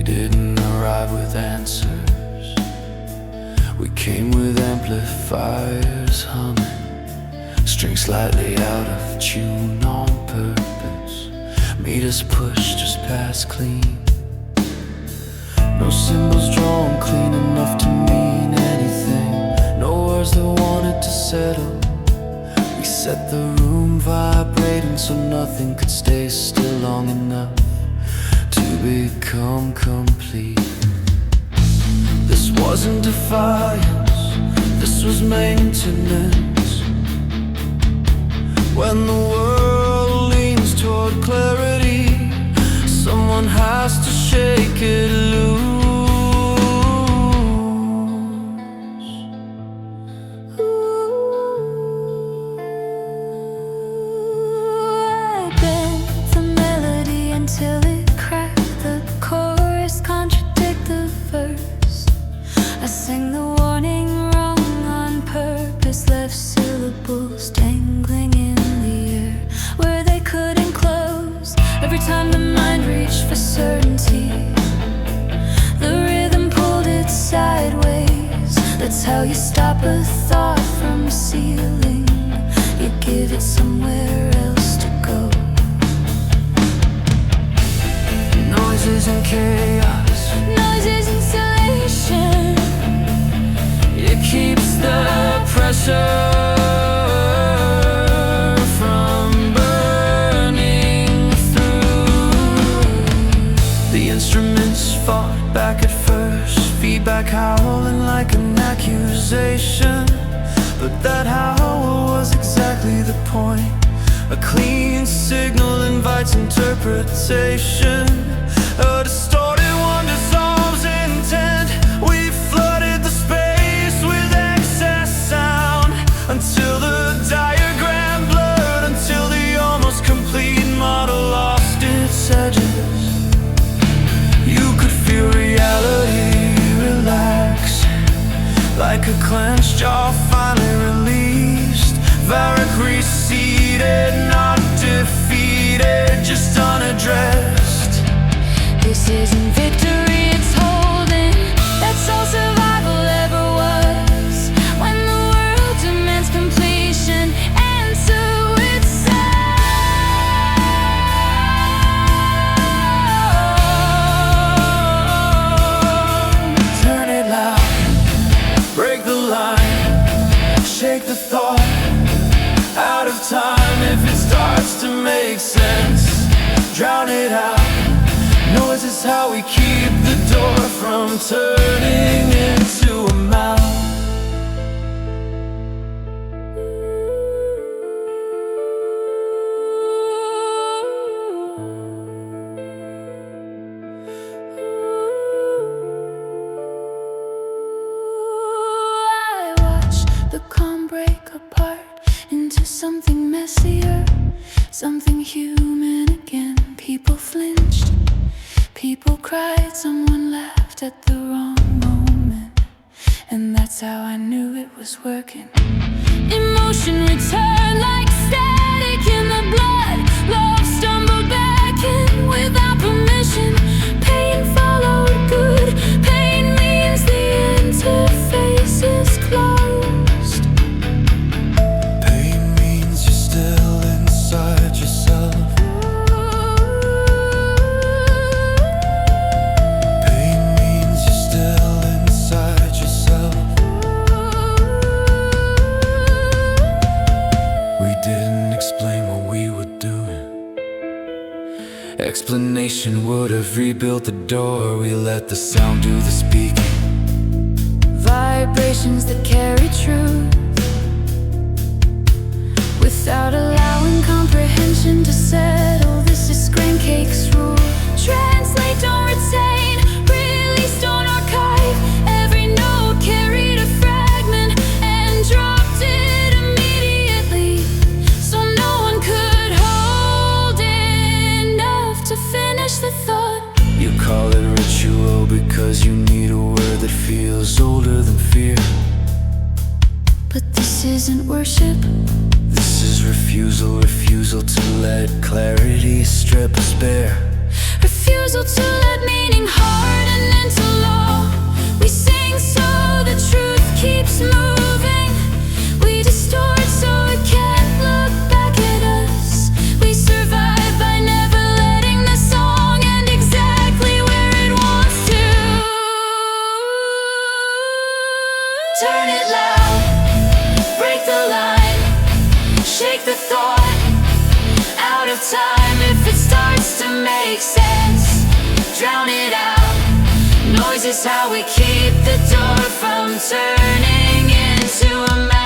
didn't arrive with answers. We came with amplifiers humming, strings slightly out of tune on purpose. Made us push just past clean. No symbols drawn clean enough to mean anything. No words that wanted to settle. We set the room vibrating so nothing could stay still long enough to become complete. This wasn't defiance, this was maintenance. When the world leans toward clarity, someone has to shake it loose. I bent the melody until it cracked. The chorus contradict the verse. I sang the warning wrong on purpose, left syllables dangling in the air where they couldn't close. Every time the mind reached for certainty, the rhythm pulled it sideways. That's how you stop a thought from sealing. You give it somewhere else to go. Noises and chaos, Noise is insulation. it keeps the pressure from burning through. The instruments fought back at first, feedback howling like an accusation. But that howl was exactly the point. A clean signal invites interpretation. A distorted one dissolves intent. We flooded the space with excess sound until the diagram blurred, until the almost complete model lost its edges. You could feel reality relax, like a clenched jaw finally released. Varric receded, not defeated, just unaddressed. This isn't victory, it's holding. That's all survival ever was. When the world demands completion, answer itself. Turn it loud, break the line, shake the thought out of time. If it starts to make sense, drown it out. Noise is how we keep the door from turning into a mouth. I watched the calm break apart into something messier, something human again. People flinched, people cried, someone laughed at the wrong moment. And that's how I knew it was working. Emotion returned like static in the blood. Love stumbled back in without permission. Pain followed good. Pain means the interface is closed. Pain means you're still inside yourself. Pain means you're still inside yourself. We didn't explain what we were doing. Explanation would have rebuilt the door. We let the sound do the speaking. Vibrations that carry truth without allowing comprehension to settle. This is Screen Cake's rule. Translate, don't retain. Release, don't archive. Every note carried a fragment and dropped it immediately, so no one could hold enough to finish the thought. You call it ritual because you need a word that feels older than fear. But this isn't worship. This is refusal, refusal to let clarity strip us bare. Refusal to let meaning hard make sense, drown it out. Noise is how we keep the door from turning into a mess.